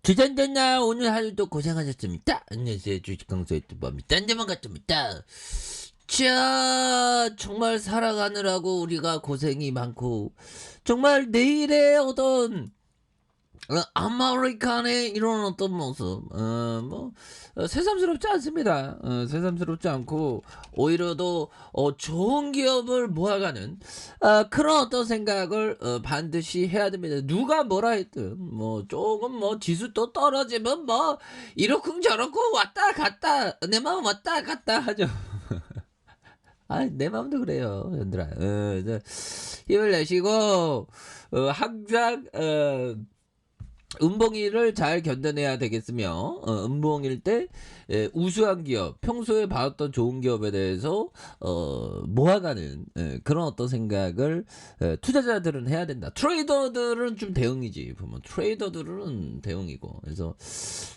주전됐나 오늘 하루도 고생하셨습니다. 안녕하세요. 주식강사 유튜버입니다. 딴 데만 갔습니다. 자, 정말 살아가느라고 우리가 고생이 많고 정말 내일의 어떤 아메리칸의 이런 어떤 모습 새삼스럽지 않습니다. 새삼스럽지 않고 오히려 더 좋은 기업을 모아가는 그런 어떤 생각을 반드시 해야 됩니다. 누가 뭐라 했든 조금 지수 또 떨어지면 이렇쿵저렇쿵 왔다 갔다 내 마음 왔다 갔다 하죠. 내 마음도 그래요, 얘들아. 힘을 내시고 항상 음봉일을 잘 견뎌내야 되겠으며 음봉일 때 우수한 기업, 평소에 봐왔던 좋은 기업에 대해서 모아가는 그런 어떤 생각을 투자자들은 해야 된다. 트레이더들은 좀 대응이지. 보면 트레이더들은 대응이고. 그래서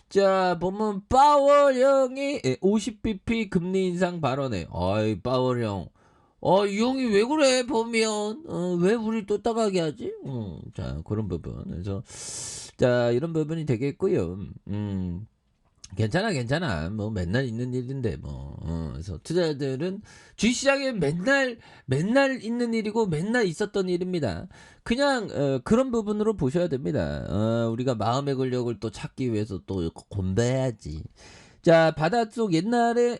자 보면 파월 형이 50bp 금리 인상 발언에 파월 형 이 형이 왜 그래 보면 왜 우리 또 따가게 하지? 자 그런 부분. 그래서 자 이런 부분이 되겠고요. 괜찮아 맨날 있는 일인데 그래서 투자자들은 주식시장에 맨날 있는 일이고 맨날 있었던 일입니다. 그냥 그런 부분으로 보셔야 됩니다. 우리가 마음의 근력을 또 찾기 위해서 또 공부해야지. 자 바닷속 옛날에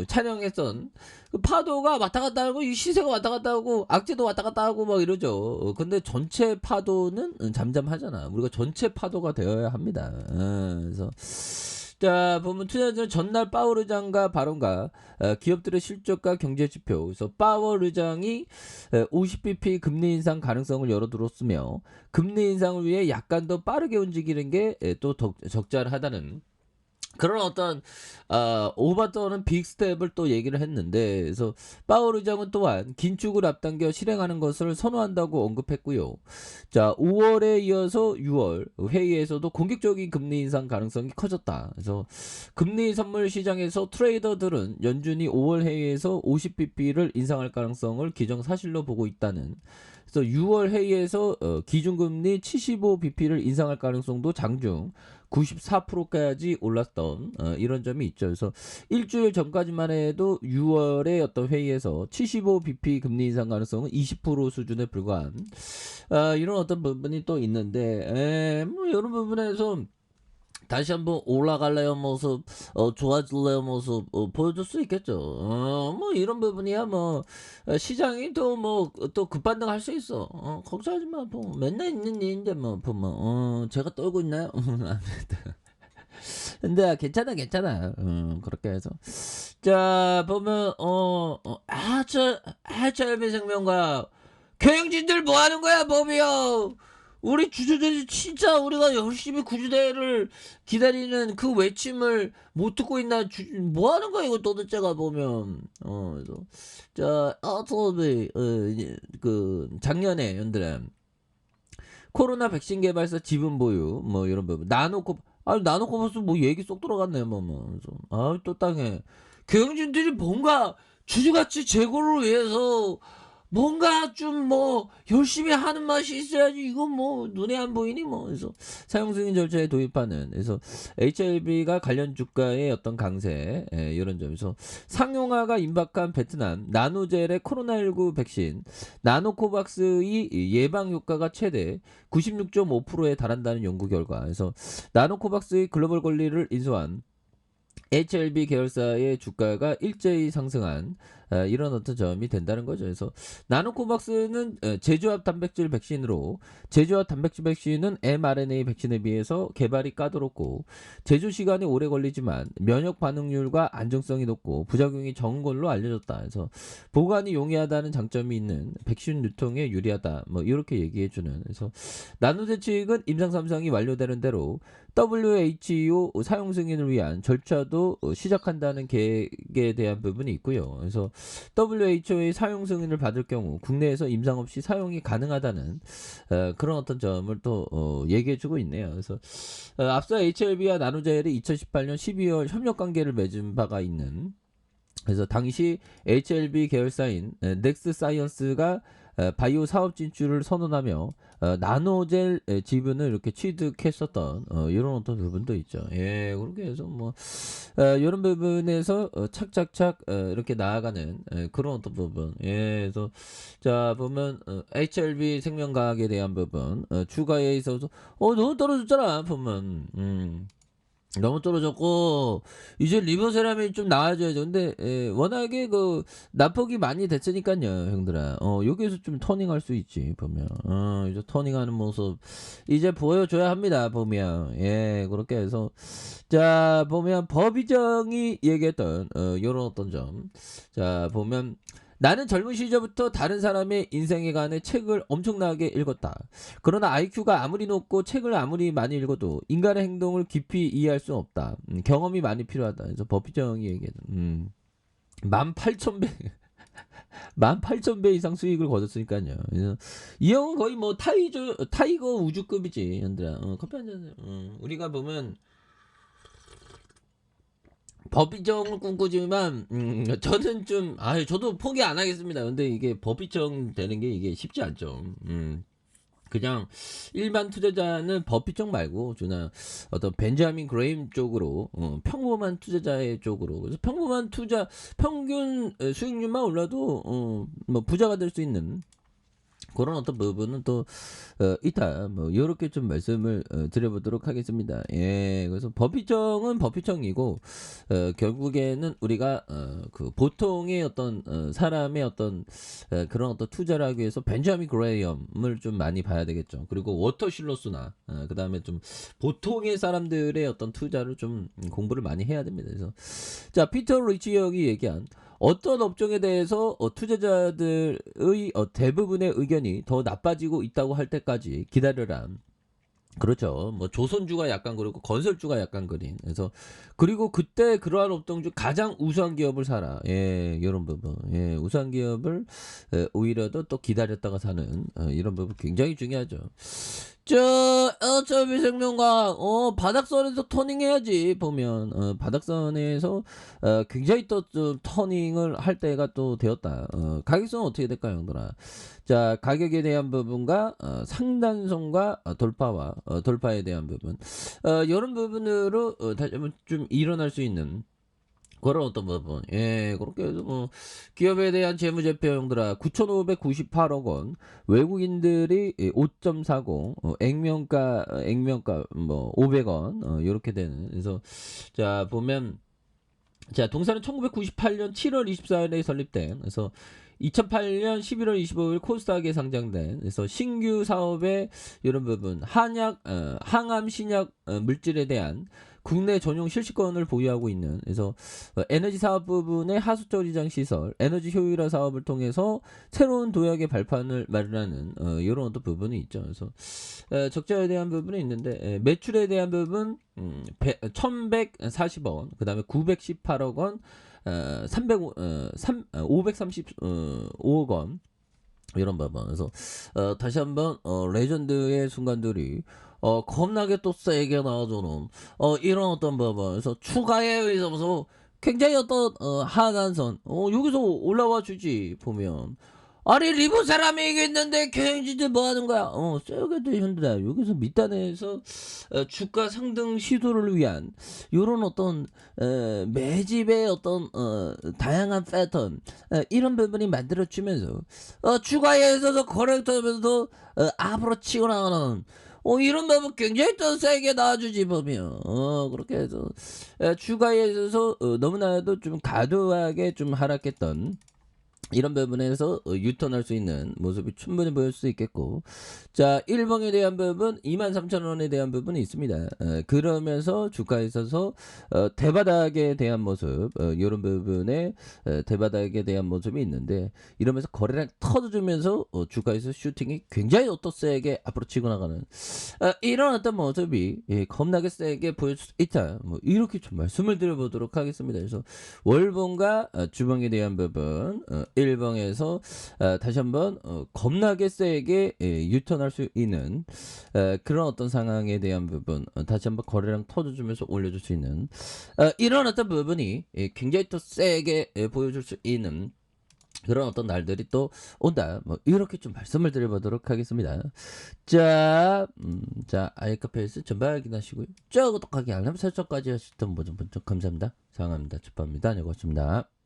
촬영했던 그 파도가 왔다 갔다 하고 이 시세가 왔다 갔다 하고 악재도 왔다 갔다 하고 막 이러죠. 근데 전체 파도는 잠잠하잖아. 우리가 전체 파도가 되어야 합니다. 그래서 자 보면 투자자들은 전날 파월 의장과 발언과 기업들의 실적과 경제지표, 그래서 파월 의장이 50bp 금리 인상 가능성을 열어두었으며 금리 인상을 위해 약간 더 빠르게 움직이는 게 또 적절하다는 그런 어떤 오바더는 빅스텝을 또 얘기를 했는데, 그래서 파월 의장은 또한 긴축을 앞당겨 실행하는 것을 선호한다고 언급했고요. 자 5월에 이어서 6월 회의에서도 공격적인 금리 인상 가능성이 커졌다. 그래서 금리 선물 시장에서 트레이더들은 연준이 5월 회의에서 50bp를 인상할 가능성을 기정사실로 보고 있다는, 그래서 6월 회의에서 기준금리 75bp를 인상할 가능성도 장중 94%까지 올랐던 이런 점이 있죠. 그래서 일주일 전까지만 해도 6월의 어떤 회의에서 75bp 금리 인상 가능성은 20% 수준에 불과한 이런 어떤 부분이 또 있는데 이런 부분에서 다시 한번 올라갈래요 모습, 좋아질래요 모습 보여줄 수 있겠죠. 이런 부분이야 시장이 또 급반등할 수 있어. 걱정하지 마. 맨날 있는 일인데 보면 제가 떨고 있나요? 근데 괜찮아. 그렇게 해서 자 보면 HLB생명과 경영진들 뭐 하는 거야 보면 우리 주주들이 진짜 우리가 열심히 구주대를 기다리는 그 외침을 못 듣고 있나. 뭐 하는 거야 이거 도대체가 보면. 그래서 자 그 작년에 연들은 코로나 백신 개발사 지분 보유 이런 부분 나노코 벌써 얘기 쏙 들어갔네 그래서 또 땅에 경영진들이 뭔가 주주가치 제고를 위해서 뭔가 좀 열심히 하는 맛이 있어야지. 이거 눈에 안 보이니 그래서 사용 승인 절차에 도입하는, 그래서 HLB가 관련 주가의 어떤 강세 이런 점에서 상용화가 임박한 베트남 나노젤의 코로나19 백신 나노코박스의 예방 효과가 최대 96.5%에 달한다는 연구 결과, 그래서 나노코박스의 글로벌 권리를 인수한 HLB 계열사의 주가가 일제히 상승한 이런 어떤 점이 된다는 거죠. 그래서 나노코박스는 제조합 단백질 백신으로, 제조합 단백질 백신은 mRNA 백신에 비해서 개발이 까다롭고 제조 시간이 오래 걸리지만 면역 반응률과 안정성이 높고 부작용이 적은 걸로 알려졌다. 그래서 보관이 용이하다는 장점이 있는 백신 유통에 유리하다. 이렇게 얘기해주는. 그래서 나노제 측은 임상 3상이 완료되는 대로 WHO 사용 승인을 위한 절차도 시작한다는 계획에 대한 부분이 있고요. 그래서 WHO의 사용 승인을 받을 경우 국내에서 임상 없이 사용이 가능하다는 그런 어떤 점을 또 얘기해주고 있네요. 그래서 앞서 HLB와 나노젤이 2018년 12월 협력 관계를 맺은 바가 있는, 그래서 당시 HLB 계열사인 넥스사이언스가 바이오 사업 진출을 선언하며 나노젤 지분을 이렇게 취득했었던 이런 어떤 부분도 있죠. 예, 그렇게 해서 뭐 이런 부분에서 착착착 이렇게 나아가는 그런 어떤 부분. 예, 그래서 자 보면 HLB 생명과학에 대한 부분 추가에 있어서 너무 떨어졌잖아 보면. 너무 떨어졌고 이제 리버세라믹이 좀 나아져야죠. 근데 워낙에 그 낙폭이 많이 됐으니까요 형들아. 여기에서 좀 터닝할 수 있지 보면. 이제 터닝하는 모습 이제 보여줘야 합니다 보면. 예, 그렇게 해서 자 보면 법이정이 얘기했던 요런 어떤 점. 자 보면 나는 젊은 시절부터 다른 사람의 인생에 관해 책을 엄청나게 읽었다. 그러나 IQ가 아무리 높고 책을 아무리 많이 읽어도 인간의 행동을 깊이 이해할 수 없다. 경험이 많이 필요하다. 그래서 버피정이 얘기했던 18,000배 18,000배 이상 수익을 거뒀으니까요. 그래서 이 형은 거의 뭐 타이거 우주급이지. 얘들아. 커피 한잔. 우리가 보면 법비정을 꿈꾸지만 저는 좀 저도 포기 안 하겠습니다. 근데 이게 법비정 되는 게 이게 쉽지 않죠. 그냥 일반 투자자는 버피쪽 말고 주나 어떤 벤자민 그레임 쪽으로 평범한 투자자의 쪽으로 그래서 평범한 투자 평균 수익률만 올라도 뭐 부자가 될 수 있는 그런 어떤 부분은 또 있다. 뭐 요렇게 좀 말씀을 드려보도록 하겠습니다. 예, 그래서 법피청은 법피청이고 결국에는 우리가 그 보통의 어떤 사람의 어떤 그런 어떤 투자를 하기 위해서 벤자민 그레이엄을 좀 많이 봐야 되겠죠. 그리고 워터 실로스나 그 다음에 좀 보통의 사람들의 어떤 투자를 좀 공부를 많이 해야 됩니다. 그래서 자 피터 리치 형이 얘기한 어떤 업종에 대해서 투자자들의 대부분의 의견이 더 나빠지고 있다고 할 때까지 기다려라. 그렇죠. 뭐 조선주가 약간 그렇고 건설주가 약간 그린. 그래서 그리고 그때 그러한 업종 중 가장 우수한 기업을 사라. 예, 이런 부분. 예, 우수한 기업을 오히려 더 또 기다렸다가 사는 이런 부분 굉장히 중요하죠. 어차피 생명과학 바닥선에서 터닝해야지 보면 바닥선에서 굉장히 또 터닝을 할 때가 또 되었다. 가격선은 어떻게 될까요 형들아? 자 가격에 대한 부분과 상단선과 돌파와 돌파에 대한 부분 이런 부분으로 다시 한번 좀 일어날 수 있는 그런 어떤 부분. 예, 그렇게 해서 뭐 기업에 대한 재무제표형들아 9,598억 원, 외국인들이 5.40, 액면가 뭐 500원 요렇게 되는. 그래서 자 보면 자 동사는 1998년 7월 24일에 설립된. 그래서 2008년 11월 25일 코스닥에 상장된. 그래서 신규 사업의 이런 부분 항암 신약 물질에 대한 국내 전용 실시권을 보유하고 있는. 그래서 에너지 사업 부분의 하수처 리장 시설, 에너지 효율화 사업을 통해서 새로운 도약의 발판을 마련하는 이런 어떤 부분이 있죠. 그래서 적자에 대한 부분이 있는데 매출에 대한 부분 1,140억 원, 그 다음에 918억 원, 535억 원 이런 부분. 그래서 다시 한번 레전드의 순간들이 겁나게 또 세게 나와주는 이런 어떤 부분. 그래서 추가에 의해서 굉장히 어떤 하단선 여기서 올라와 주지 보면. 아니 리브 사람이 이겼는데 경영진들 뭐 하는 거야? 세게도 현대다. 여기서 밑단에서 주가 상승 시도를 위한 요런 어떤 매집의 어떤 다양한 패턴 이런 부분이 만들어지면서 주가에 있어서 거래되면서 앞으로 치고 나가는 이런 부분 굉장히 또 세게 나와주지 보면 그렇게 해서 주가에 있어서 너무나도 좀 과도하게 좀 하락했던 이런 부분에서 유턴할 수 있는 모습이 충분히 보일 수 있겠고 자 1번에 대한 부분 23,000원에 대한 부분이 있습니다. 그러면서 주가에 있어서 대바닥에 대한 모습 이런 부분에 대바닥에 대한 모습이 있는데 이러면서 거래량 터져주면서 주가에서 슈팅이 굉장히 또 세게 앞으로 치고 나가는 이런 어떤 모습이 겁나게 세게 보일 수 있다. 뭐 이렇게 좀 말씀을 드려보도록 하겠습니다. 그래서 월봉과 주봉에 대한 부분 1봉에서 다시 한번 겁나게 세게 유턴할 수 있는 그런 어떤 상황에 대한 부분 다시 한번 거래량 터져주면서 올려줄 수 있는 이런 어떤 부분이 굉장히 또 세게 보여줄 수 있는 그런 어떤 날들이 또 온다. 뭐 이렇게 좀 말씀을 드려보도록 하겠습니다. 자, 자 아이카페이스 전방 확인하시고요. 저 구독하기 알람 설정까지 하시던 분들 감사합니다. 사랑합니다. 축복합니다. 네, 고맙습니다.